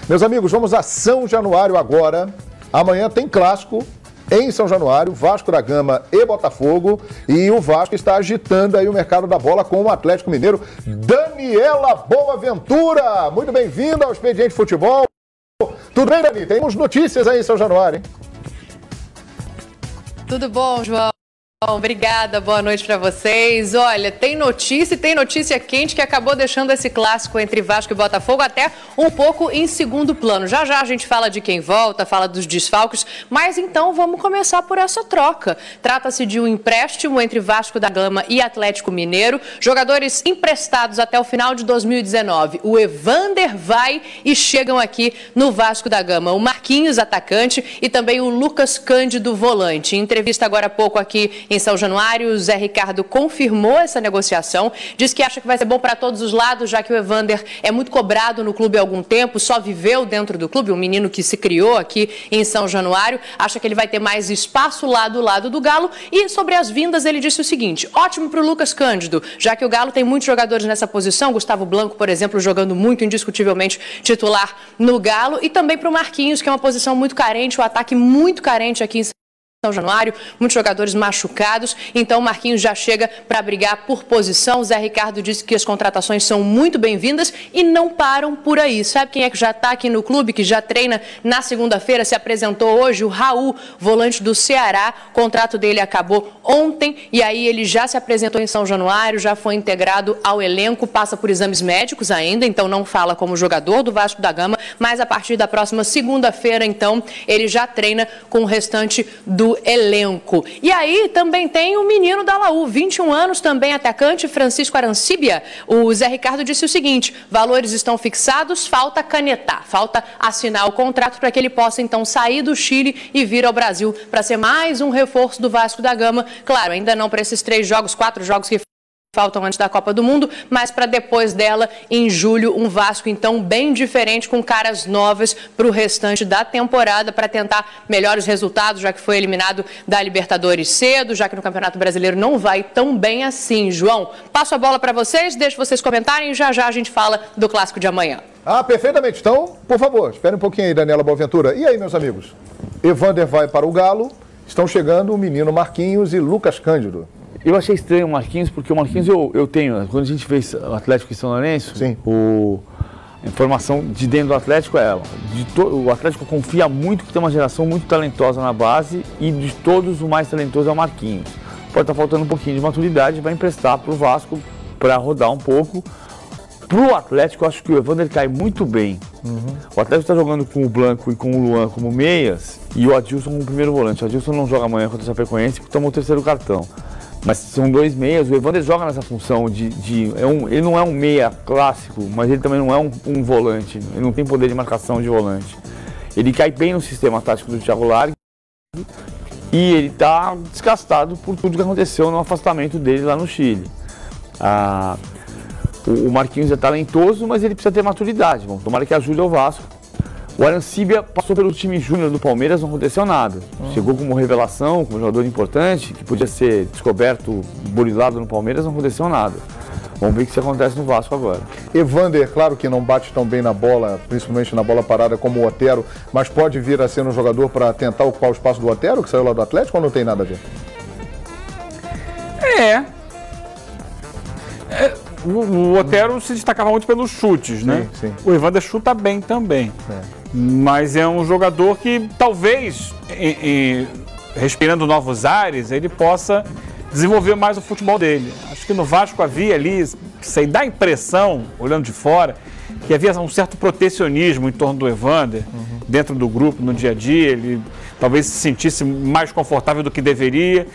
Meus amigos, vamos a São Januário agora. Amanhã tem clássico em São Januário, Vasco da Gama e Botafogo. E o Vasco está agitando aí o mercado da bola com o Atlético Mineiro. Daniela Boaventura, muito bem-vinda ao Expediente Futebol. Tudo bem, Dani? Temos notícias aí em São Januário, hein? Tudo bom, João? Obrigada, boa noite para vocês. Olha, tem notícia quente que acabou deixando esse clássico entre Vasco e Botafogo até um pouco em segundo plano. Já já a gente fala de quem volta, fala dos desfalques, mas então vamos começar por essa troca. Trata-se de um empréstimo entre Vasco da Gama e Atlético Mineiro, jogadores emprestados até o final de 2019. O Evander vai e chegam aqui no Vasco da Gama. O Marquinhos, atacante, e também o Lucas Cândido, volante. Em entrevista agora há pouco aqui em São Januário, o Zé Ricardo confirmou essa negociação, diz que acha que vai ser bom para todos os lados, já que o Evander é muito cobrado no clube há algum tempo, só viveu dentro do clube, um menino que se criou aqui em São Januário, acha que ele vai ter mais espaço lá do lado do Galo. E sobre as vindas, ele disse o seguinte: ótimo para o Lucas Cândido, já que o Galo tem muitos jogadores nessa posição, Gustavo Blanco, por exemplo, jogando muito, indiscutivelmente titular no Galo, e também para o Marquinhos, que é uma posição muito carente, o ataque muito carente aqui em São Januário, muitos jogadores machucados, então o Marquinhos já chega para brigar por posição. O Zé Ricardo disse que as contratações são muito bem-vindas e não param por aí. Sabe quem é que já está aqui no clube, que já treina na segunda-feira, se apresentou hoje? O Raul, volante do Ceará. O contrato dele acabou ontem e aí ele já se apresentou em São Januário, já foi integrado ao elenco, passa por exames médicos ainda, então não fala como jogador do Vasco da Gama, mas a partir da próxima segunda-feira, então, ele já treina com o restante do elenco. E aí também tem o menino da Laú, 21 anos, também atacante, Francisco Arancibia. O Zé Ricardo disse o seguinte: valores estão fixados, falta canetar, falta assinar o contrato para que ele possa então sair do Chile e vir ao Brasil para ser mais um reforço do Vasco da Gama. Claro, ainda não para esses 4 jogos que faltam antes da Copa do Mundo, mas para depois dela, em julho, um Vasco então bem diferente, com caras novas para o restante da temporada, para tentar melhores resultados, já que foi eliminado da Libertadores cedo, já que no Campeonato Brasileiro não vai tão bem assim. João, passo a bola para vocês, deixo vocês comentarem e já já a gente fala do clássico de amanhã. Perfeitamente. Então, por favor, espere um pouquinho aí, Daniela Boaventura. E aí, meus amigos? Evander vai para o Galo, estão chegando o menino Marquinhos e Lucas Cândido. Eu achei estranho o Marquinhos, porque o Marquinhos eu tenho, quando a gente fez o Atlético e São Lourenço, a informação de dentro do Atlético é ela. O Atlético confia muito que tem uma geração muito talentosa na base e de todos o mais talentoso é o Marquinhos. Pode estar faltando um pouquinho de maturidade, vai emprestar para o Vasco para rodar um pouco. Para o Atlético, eu acho que o Evander cai muito bem. O Atlético está jogando com o Blanco e com o Luan como meias e o Adilson como primeiro volante. O Adilson não joga amanhã contra o Chapecoense porque tomou o terceiro cartão. Mas são 2 meias, o Evander joga nessa função ele não é um meia clássico, mas ele também não é um volante, ele não tem poder de marcação de volante. Ele cai bem no sistema tático do Thiago Largue e ele está desgastado por tudo que aconteceu no afastamento dele lá no Chile. O Marquinhos é talentoso, mas ele precisa ter maturidade, tomara que ajude o Vasco. O Arancibia passou pelo time júnior do Palmeiras, não aconteceu nada. Chegou como revelação, como jogador importante, que podia ser descoberto, burilado no Palmeiras, não aconteceu nada. Vamos ver o que isso acontece no Vasco agora. Evander, claro que não bate tão bem na bola, principalmente na bola parada como o Otero, mas pode vir a ser um jogador para tentar ocupar o espaço do Otero, que saiu lá do Atlético, ou não tem nada a ver? O Otero se destacava muito pelos chutes, né? Sim. O Evander chuta bem também. Mas é um jogador que talvez, respirando novos ares, ele possa desenvolver mais o futebol dele. Acho que no Vasco havia ali, dá a impressão, olhando de fora, que havia um certo protecionismo em torno do Evander, dentro do grupo, no dia a dia. Ele talvez se sentisse mais confortável do que deveria.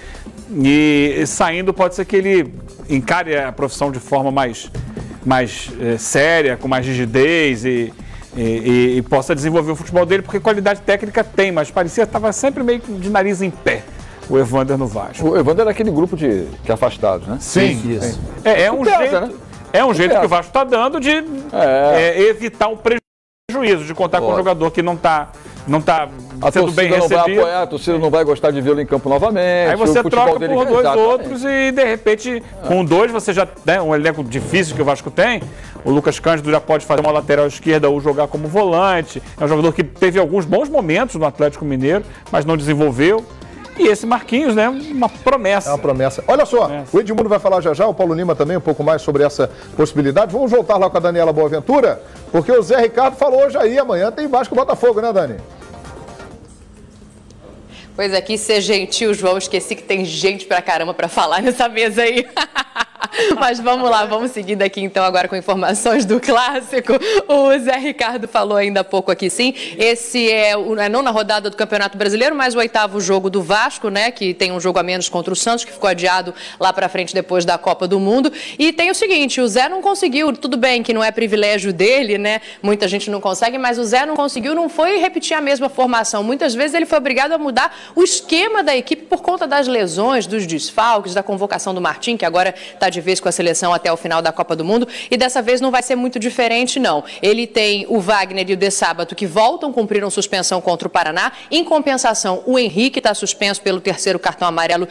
E saindo, pode ser que ele encare a profissão de forma mais séria, com mais rigidez e possa desenvolver o futebol dele, porque qualidade técnica tem, mas parecia que estava sempre meio de nariz em pé, o Evander no Vasco. O Evander é aquele grupo de afastados, né? Sim. Isso. É um jeito que o Vasco está dando de evitar um prejuízo, de contar com um jogador que não está não está sendo bem recebido. Não vai apoiar, a torcida não vai gostar de vê-lo em campo novamente. Aí você troca por dois outros e, de repente, com dois você já tem um elenco difícil que o Vasco tem. O Lucas Cândido já pode fazer uma lateral esquerda ou jogar como volante. É um jogador que teve alguns bons momentos no Atlético Mineiro, mas não desenvolveu. E esse Marquinhos, né? Uma promessa. É uma promessa. Olha só, o Edmundo vai falar já, o Paulo Lima também um pouco mais sobre essa possibilidade. Vamos voltar lá com a Daniela Boaventura, porque o Zé Ricardo falou hoje aí, amanhã tem Vasco e Botafogo, né, Dani? Pois é, quis ser gentil, João. Esqueci que tem gente pra caramba pra falar nessa mesa aí. Mas vamos lá, vamos seguir daqui então agora com informações do clássico. O Zé Ricardo falou ainda há pouco aqui, sim. Esse é a nona rodada do Campeonato Brasileiro, mas o 8º jogo do Vasco, né? Que tem um jogo a menos contra o Santos, que ficou adiado lá pra frente depois da Copa do Mundo. E tem o seguinte, o Zé não conseguiu, tudo bem que não é privilégio dele, né? Muita gente não consegue, mas o Zé não conseguiu, não foi repetir a mesma formação. Muitas vezes ele foi obrigado a mudar o esquema da equipe por conta das lesões, dos desfalques, da convocação do Martim, que agora está de vez com a seleção até o final da Copa do Mundo, e dessa vez não vai ser muito diferente, não. Ele tem o Wagner e o De Sábato que voltam, cumpriram suspensão contra o Paraná. Em compensação, o Henrique está suspenso pelo 3º cartão amarelo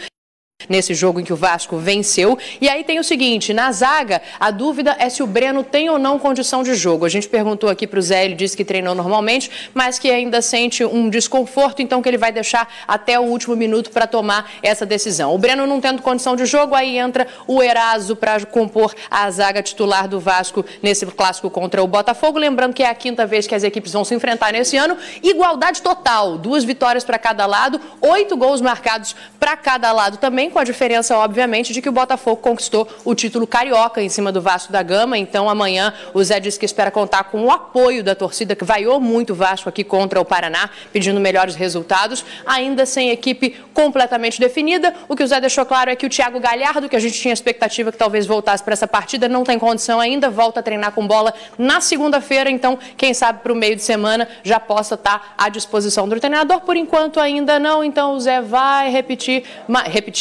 nesse jogo em que o Vasco venceu. E aí tem o seguinte, na zaga, a dúvida é se o Breno tem ou não condição de jogo. A gente perguntou aqui para o Zé, ele disse que treinou normalmente, mas que ainda sente um desconforto, então que ele vai deixar até o último minuto para tomar essa decisão. O Breno não tendo condição de jogo, aí entra o Eraso para compor a zaga titular do Vasco nesse clássico contra o Botafogo. Lembrando que é a 5ª vez que as equipes vão se enfrentar nesse ano. Igualdade total, 2 vitórias para cada lado, 8 gols marcados para cada lado também, com a diferença, obviamente, de que o Botafogo conquistou o título carioca em cima do Vasco da Gama. Então, amanhã, o Zé disse que espera contar com o apoio da torcida, que vaiou muito o Vasco aqui contra o Paraná, pedindo melhores resultados, ainda sem equipe completamente definida. O que o Zé deixou claro é que o Thiago Galhardo, que a gente tinha expectativa que talvez voltasse para essa partida, não tem condição ainda, volta a treinar com bola na segunda-feira. Então, quem sabe para o meio de semana já possa estar à disposição do treinador. Por enquanto, ainda não. Então, o Zé vai repetir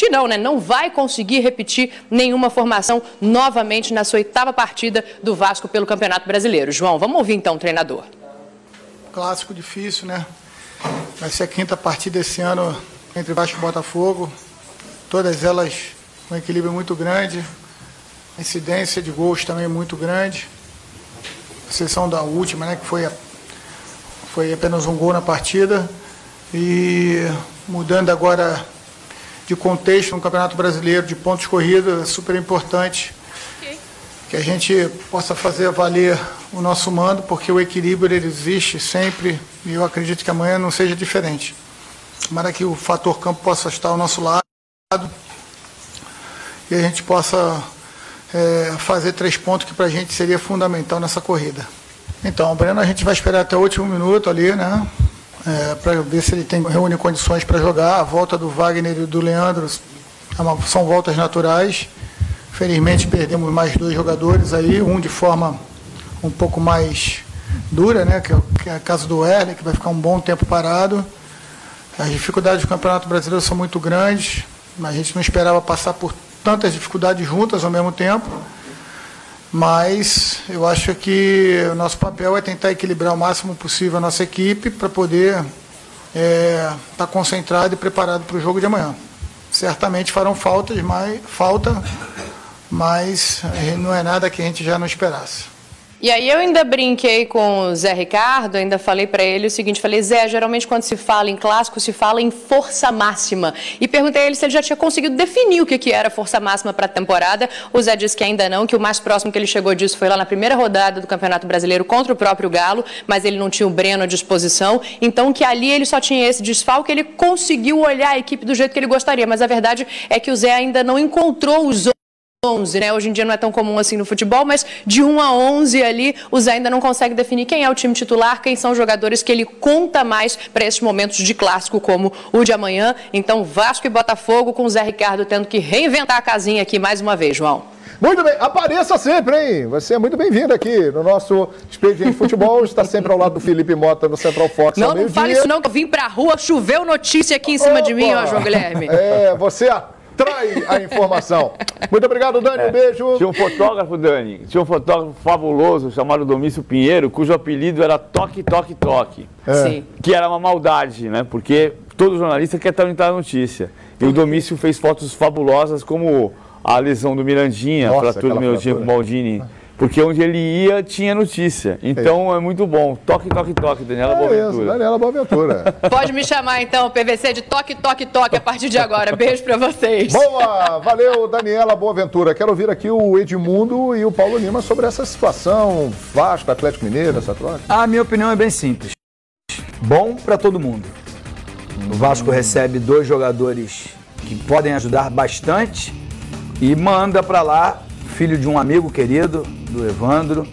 não, né? Não vai conseguir repetir nenhuma formação novamente na sua 8ª partida do Vasco pelo Campeonato Brasileiro. João, vamos ouvir então o treinador. Clássico difícil, né? Vai ser a 5ª partida esse ano entre Vasco e Botafogo. Todas elas com um equilíbrio muito grande. A incidência de gols também muito grande. A exceção da última, né? Que foi apenas um gol na partida. E mudando agora de contexto no Campeonato Brasileiro, de pontos corridos, é super importante que a gente possa fazer valer o nosso mando, porque o equilíbrio ele existe sempre e eu acredito que amanhã não seja diferente. Tomara que o fator campo possa estar ao nosso lado e a gente possa fazer 3 pontos que para a gente seria fundamental nessa corrida. Então, o Breno a gente vai esperar até o último minuto ali, né? Para ver se ele reúne condições para jogar. A volta do Wagner e do Leandro são voltas naturais. Felizmente perdemos mais 2 jogadores aí, um de forma um pouco mais dura, né? Que é o caso do Erle, que vai ficar um bom tempo parado. As dificuldades do Campeonato Brasileiro são muito grandes, mas a gente não esperava passar por tantas dificuldades juntas ao mesmo tempo. Mas eu acho que o nosso papel é tentar equilibrar o máximo possível a nossa equipe para poder estar concentrado e preparado para o jogo de amanhã. Certamente farão falta, mas não é nada que a gente já não esperasse. E aí eu ainda brinquei com o Zé Ricardo, ainda falei para ele o seguinte, falei, Zé, geralmente quando se fala em clássico, se fala em força máxima. E perguntei a ele se ele já tinha conseguido definir o que era força máxima para a temporada. O Zé disse que ainda não, que o mais próximo que ele chegou disso foi lá na primeira rodada do Campeonato Brasileiro contra o próprio Galo, mas ele não tinha o Breno à disposição, então que ali ele só tinha esse desfalque, ele conseguiu olhar a equipe do jeito que ele gostaria, mas a verdade é que o Zé ainda não encontrou os 11, né? Hoje em dia não é tão comum assim no futebol, mas de 1 a 11 ali, o Zé ainda não consegue definir quem é o time titular, quem são os jogadores que ele conta mais para esses momentos de clássico como o de amanhã. Então, Vasco e Botafogo com o Zé Ricardo tendo que reinventar a casinha aqui mais uma vez, João. Muito bem, apareça sempre, hein? Você é muito bem-vindo aqui no nosso Expediente Futebol. Está sempre ao lado do Felipe Mota no Central Fox. Não, não fale isso não, que eu vim pra rua, choveu notícia aqui em cima de mim, ó, João Guilherme. Você subtrai a informação. Muito obrigado, Dani, um beijo. Tinha um fotógrafo, Dani, fabuloso chamado Domício Pinheiro, cujo apelido era Toque, Toque, Toque. Sim. Que era uma maldade, né? Porque todo jornalista quer entrar na notícia. E o Domício fez fotos fabulosas, como a lesão do Mirandinha, a fratura do Mirandinha com o Baldini. Porque onde ele ia, tinha notícia. Então é muito bom. Toque, toque, toque, Daniela Boaventura. Isso, Daniela Boaventura. Pode me chamar então, PVC, de toque, toque, toque a partir de agora. Beijo pra vocês. Boa! Valeu, Daniela Boaventura. Quero ouvir aqui o Edmundo e o Paulo Lima sobre essa situação. Vasco, Atlético Mineiro, essa troca. A minha opinião é bem simples. Bom para todo mundo. O Vasco recebe 2 jogadores que podem ajudar bastante e manda para lá, filho de um amigo querido, do Evandro,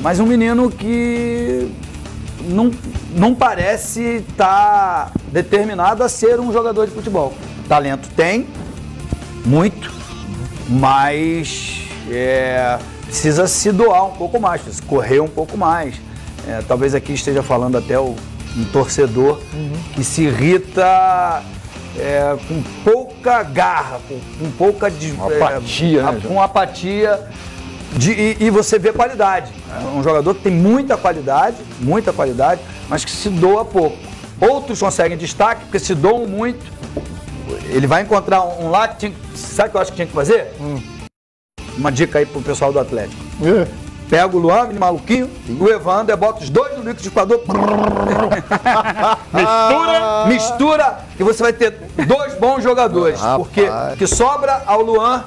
mas um menino que não parece estar determinado a ser um jogador de futebol. Talento tem, muito, mas precisa se doar um pouco mais, precisa correr um pouco mais. Talvez aqui esteja falando até um torcedor que se irrita com pouca garra, com pouca apatia, né, com apatia e você vê qualidade. É um jogador que tem muita qualidade, mas que se doa pouco. Outros conseguem destaque porque se doam muito. Ele vai encontrar um lá que sabe o que eu acho que tinha que fazer? Uma dica aí pro pessoal do Atlético. Pega o Luan, maluquinho, o Evandro, bota os 2 no liquidificador. Mistura e você vai ter 2 bons jogadores. Porque que sobra ao Luan,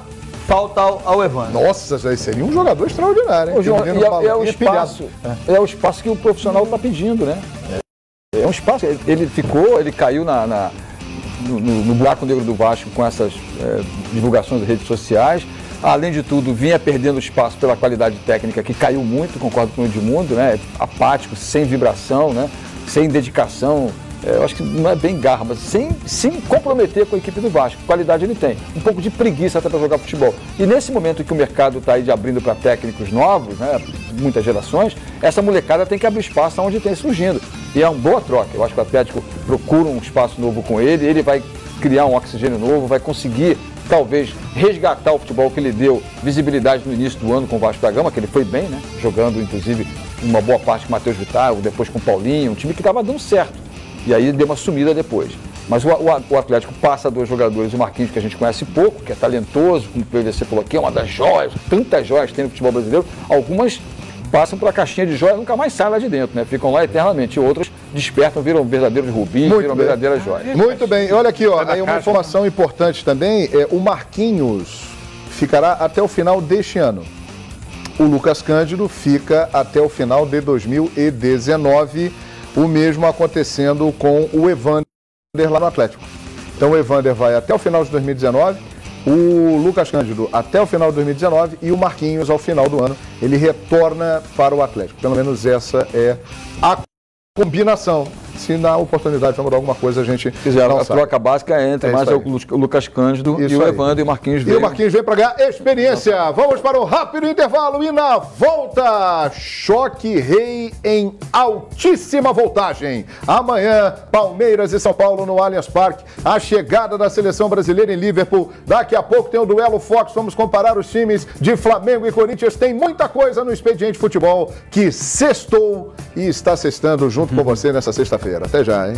falta ao Evandro. Nossa, já seria um jogador extraordinário, hein? Ô, João, é o espaço que o profissional está pedindo, né? É um espaço. Ele caiu no buraco negro do Vasco com essas divulgações das redes sociais. Além de tudo, vinha perdendo espaço pela qualidade técnica, que caiu muito, concordo com o Edmundo, né? Apático, sem vibração, né? Sem dedicação. Eu acho que não é bem garra, mas sem comprometer com a equipe do Vasco. Qualidade ele tem. Um pouco de preguiça até para jogar futebol. E nesse momento que o mercado está aí abrindo para técnicos novos, né? Muitas gerações, essa molecada tem que abrir espaço onde tem surgindo. E é uma boa troca. Eu acho que o Atlético procura um espaço novo com ele vai criar um oxigênio novo, vai conseguir talvez resgatar o futebol que ele deu visibilidade no início do ano com o Vasco da Gama, que ele foi bem, né? Jogando, inclusive, uma boa parte com o Matheus Vital, depois com o Paulinho, um time que estava dando certo. E aí deu uma sumida depois. Mas o Atlético passa 2 jogadores, o Marquinhos, que a gente conhece pouco, que é talentoso, como o PVC falou aqui, é uma das joias, tantas joias que tem no futebol brasileiro, algumas passam pela caixinha de joia e nunca mais saem lá de dentro, né? Ficam lá eternamente. E outros despertam, viram verdadeiros rubis, viram verdadeiras joias. Muito bem. Olha aqui, ó, aí uma informação importante também, o Marquinhos ficará até o final deste ano. O Lucas Cândido fica até o final de 2019, o mesmo acontecendo com o Evander lá no Atlético. Então o Evander vai até o final de 2019, o Lucas Cândido até o final de 2019 e o Marquinhos ao final do ano. Ele retorna para o Atlético. Pelo menos essa é a combinação. Se na oportunidade vai mudar alguma coisa, a gente a troca básica entre mais o Lucas Cândido e o Evandro e o Marquinhos vem. E o Marquinhos vem para ganhar experiência. Vamos para um rápido intervalo e na volta, Choque Rei em altíssima voltagem. Amanhã, Palmeiras e São Paulo no Allianz Parque. A chegada da seleção brasileira em Liverpool. Daqui a pouco tem o Duelo Fox. Vamos comparar os times de Flamengo e Corinthians. Tem muita coisa no Expediente Futebol que sextou e está sextando junto com você nessa sexta-feira. Até já, hein?